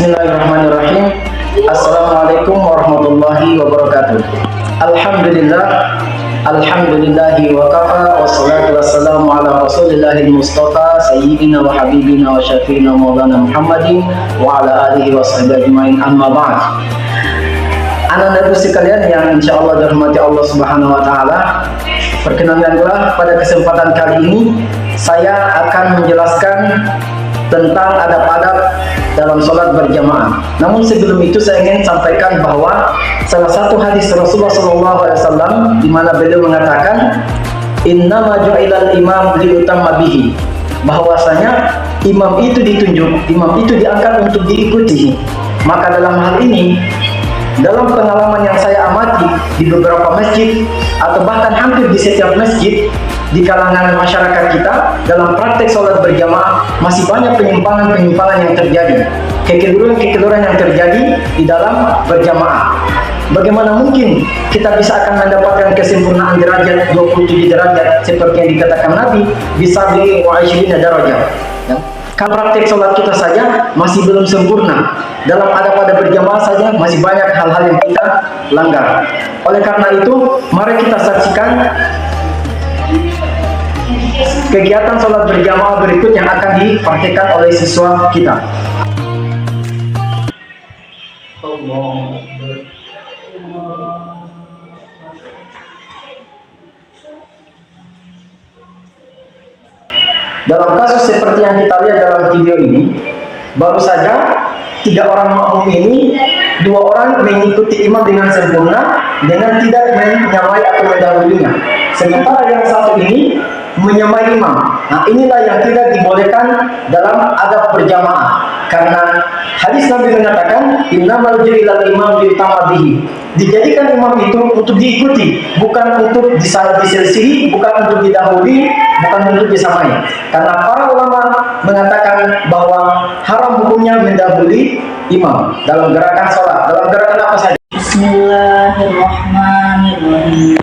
Bismillahirrahmanirrahim. Assalamualaikum warahmatullahi wabarakatuh. Alhamdulillahi wa kafa, wassalatu wassalamu ala rasulillahil mustafa sayyidina wa habibina wa syafiina maulana Muhammadin wa ala alihi wa sahbihi ajma'in, amma ba'd. Anak-anakku sekalian yang insyaallah dirahmati Allah Subhanahu wa taala, perkenankanlah pada kesempatan kali ini saya akan menjelaskan tentang adab-adab dalam sholat berjamaah. Namun sebelum itu saya ingin sampaikan bahwa salah satu hadis Rasulullah SAW di mana beliau mengatakan innama ju'ilal imam liutamma bihi, bahwasanya imam itu ditunjuk, imam itu diangkat untuk diikuti. Maka dalam hal ini, dalam pengalaman yang saya amati di beberapa masjid atau bahkan hampir di setiap masjid di kalangan masyarakat kita, dalam praktek sholat berjamaah masih banyak penyimpangan-penyimpangan yang terjadi, kekeliruan-kekeliruan yang terjadi di dalam berjamaah. Bagaimana mungkin kita bisa akan mendapatkan kesempurnaan derajat 27 derajat seperti yang dikatakan Nabi, bisa bi wa 20 derajat. Kalau praktek sholat kita saja masih belum sempurna, dalam adab-adab berjamaah saja masih banyak hal-hal yang kita langgar. Oleh karena itu, mari kita saksikan kegiatan sholat berjamaah berikut yang akan dipraktikkan oleh siswa kita. Dalam kasus seperti yang kita lihat dalam video ini, baru saja 3 orang makmum ini, 2 orang mengikuti imam dengan sempurna dengan tidak menyamai atau mendahulunya, sementara yang satu ini menyamai imam. Nah, inilah yang tidak dibolehkan dalam adab berjamaah, karena hadis Nabi mengatakan innamal ju'ilal imam liutamma bihi, dijadikan imam itu untuk diikuti, bukan untuk diselisihi, bukan untuk didahului, bukan untuk disamai. Karena para ulama mengatakan bahwa haram hukumnya mendahului imam dalam gerakan sholat, dalam gerakan apa saja. Bismillahirrahmanirrahim.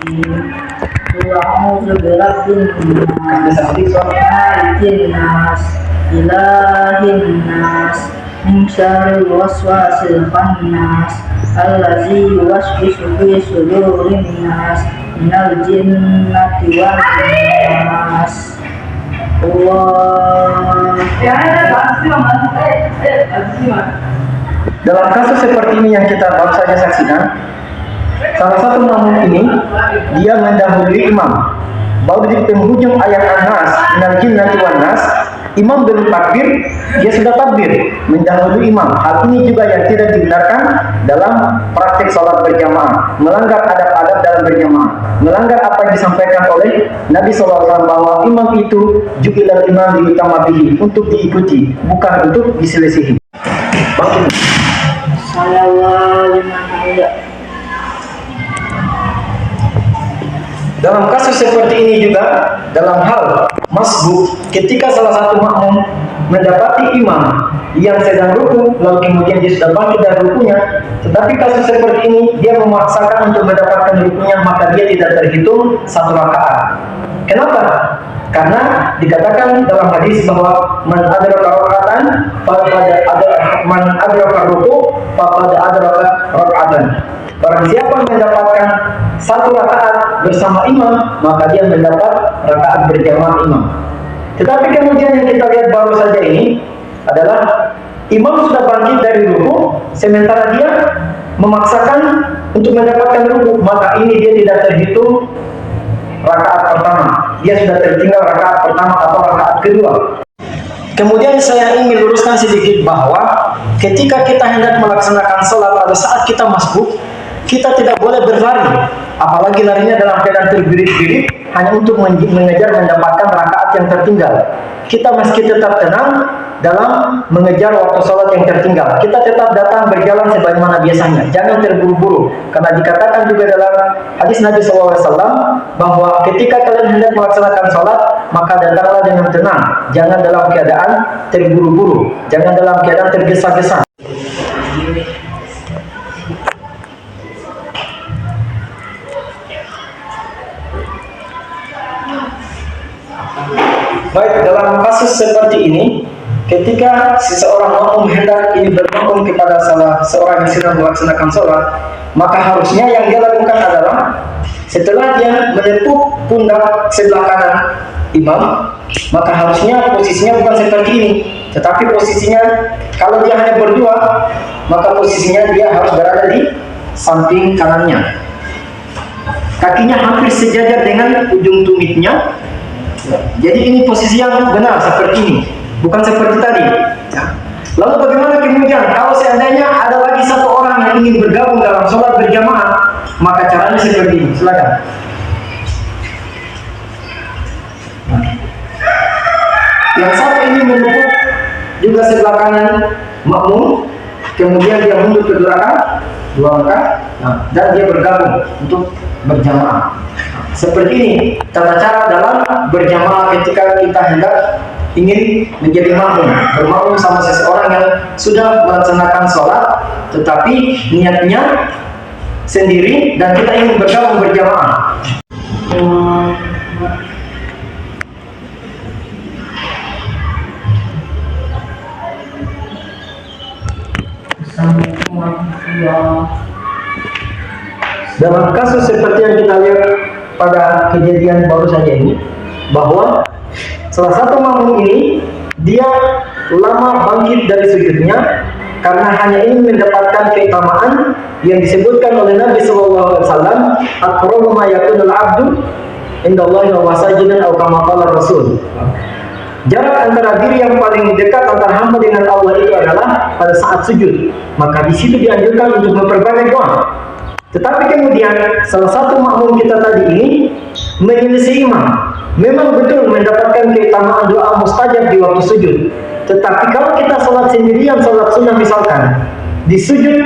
A'udzu birabbin nas, malikin nas, ilahin nas, min syarril waswasil khannas, allazi yuwaswisu fi sudurin nas, minal jinnati wan nas. Dalam kasus seperti ini yang kita baru saja saksikan, salah satu makmum ini dia mendahului imam. Baru di penghujung ayat An-Nas, minal jinnati wan nas, imam belum takbir, dia sudah takbir mendahului imam. Hal ini juga yang tidak dibenarkan dalam praktik sholat berjamaah, melanggar adab-adab dalam berjamaah, melanggar apa yang disampaikan oleh Nabi SAW bahwa imam itu ju'ilal imam liutamma bihi, untuk diikuti, bukan untuk diselisihi. Dalam kasus seperti ini juga, dalam hal masbuk, ketika salah satu makmum mendapati imam yang sedang ruku, lalu kemudian dia sudah bangkit dari rukunya, tetapi kasus seperti ini dia memaksakan untuk mendapatkan rukunya, maka dia tidak terhitung 1 rakaat. Kenapa? Karena dikatakan dalam hadis bahwa man adraka raka'atan man adraka ruku faqad adraka raka'atan. Barang siapa mendapatkan 1 rakaat bersama imam, maka dia mendapat rakaat berjamaah imam. Tetapi kemudian yang kita lihat baru saja ini adalah imam sudah bangkit dari ruku, sementara dia memaksakan untuk mendapatkan ruku, maka ini dia tidak terhitung rakaat pertama, dia sudah tertinggal rakaat pertama atau rakaat kedua. Kemudian saya ingin meluruskan sedikit bahwa ketika kita hendak melaksanakan sholat pada saat kita masbuk, kita tidak boleh berlari, apalagi larinya dalam keadaan terbirit-birit hanya untuk mengejar mendapatkan rakaat yang tertinggal. Kita meski tetap tenang dalam mengejar waktu sholat yang tertinggal, kita tetap datang berjalan sebagaimana biasanya, jangan terburu-buru, karena dikatakan juga dalam hadis Nabi SAW bahwa ketika kalian hendak melaksanakan sholat, maka datanglah dengan tenang, jangan dalam keadaan terburu-buru, jangan dalam keadaan tergesa-gesa. Baik, dalam kasus seperti ini ketika seseorang makmum hendak ini bermakmum kepada salah seorang yang sedang melaksanakan sholat, maka harusnya yang dia lakukan adalah setelah dia menepuk pundak sebelah kanan imam, maka harusnya posisinya bukan seperti ini, tetapi posisinya kalau dia hanya berdua, maka posisinya dia harus berada di samping kanannya. Kakinya hampir sejajar dengan ujung tumitnya. Jadi ini posisi yang benar seperti ini, bukan seperti tadi. Lalu bagaimana kemudian kalau seandainya ada lagi satu orang yang ingin bergabung dalam sholat berjamaah, maka caranya seperti ini. Silakan. Yang satu ini menepuk juga sebelah kanan makmum, kemudian dia mundur ke belakang 2 langkah, dan dia bergabung untuk berjamaah. Seperti ini tata cara dalam berjamaah ketika kita hendak ingin menjadi makmum, bermakmum sama seseorang yang sudah melaksanakan sholat, tetapi niatnya sendiri dan kita ingin bergabung berjamaah. Dalam kasus seperti yang kita lihat pada kejadian baru saja ini, bahwa salah satu makmum ini dia lama bangkit dari sujudnya karena hanya ingin mendapatkan keutamaan yang disebutkan oleh Nabi SAW, aqrabu ma yakunul abdu indallahi wa sajidan atau kama qala Rasul. Jarak antara diri yang paling dekat antara hamba dengan Allah itu adalah pada saat sujud. Maka di situ dianjurkan untuk memperbanyak doa. Tetapi kemudian salah satu makmum kita tadi ini menyelisih imam. Memang betul mendapatkan keutamaan doa mustajab di waktu sujud. Tetapi kalau kita sholat sendirian, sholat sunnah misalkan, di sujud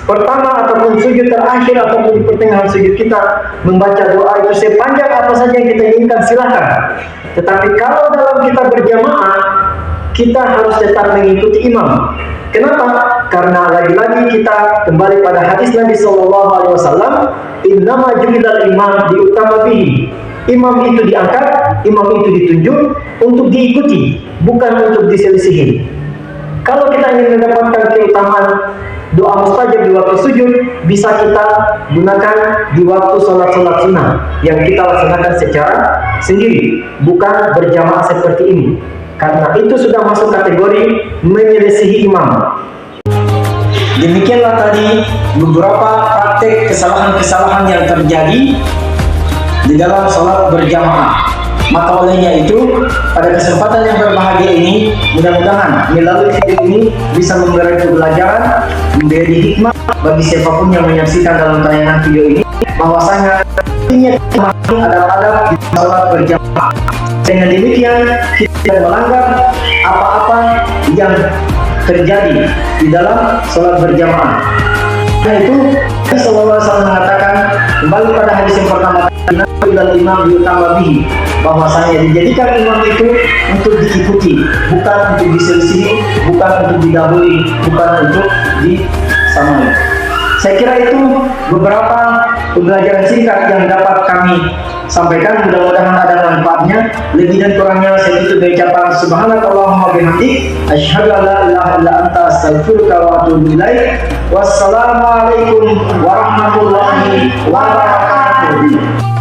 pertama ataupun sujud terakhir ataupun di pertengahan sujud kita membaca doa itu sepanjang apa saja yang kita inginkan, silahkan. Tetapi kalau dalam kita berjamaah, kita harus tetap mengikuti imam. Kenapa? Karena lagi-lagi kita kembali pada hadis Nabi SAW, innama ju'ilal imam diutama bihi. Imam itu diangkat, imam itu ditunjuk untuk diikuti, bukan untuk diselisihi. Kalau kita ingin mendapatkan keutamaan doa mustajab di waktu sujud, bisa kita gunakan di waktu sholat-sholat sunnah yang kita laksanakan secara sendiri, bukan berjamaah seperti ini. Karena itu sudah masuk kategori menyelisihi imam. Demikianlah tadi beberapa praktek kesalahan-kesalahan yang terjadi di dalam sholat berjamaah. Maka olehnya itu, pada kesempatan yang berbahagia ini, mudah-mudahan melalui video ini bisa memberi pembelajaran, memberi hikmah bagi siapapun yang menyaksikan dalam tayangan video ini, bahwasanya ini adab-adab di sholat berjamaah. Dengan demikian, kita melanggar apa-apa yang terjadi di dalam sholat berjamaah. Nah itu, Nabi SAW mengatakan, kembali pada hadis yang pertama, dan imam diutama bihi, bahwasanya dijadikan imam itu untuk diikuti, bukan untuk diselisihi, bukan untuk didahului, bukan untuk disamai. Saya kira itu beberapa pembelajaran singkat yang dapat kami sampaikan. Mudah-mudahan ada manfaatnya. Lebih dan kurangnya saya tutup dengan ucapan subhanakallahumma bihamdik, asyhadu an la ilaha illa anta, astaghfiruka wa atubu ilaik. Wassalamualaikum warahmatullahi wabarakatuh.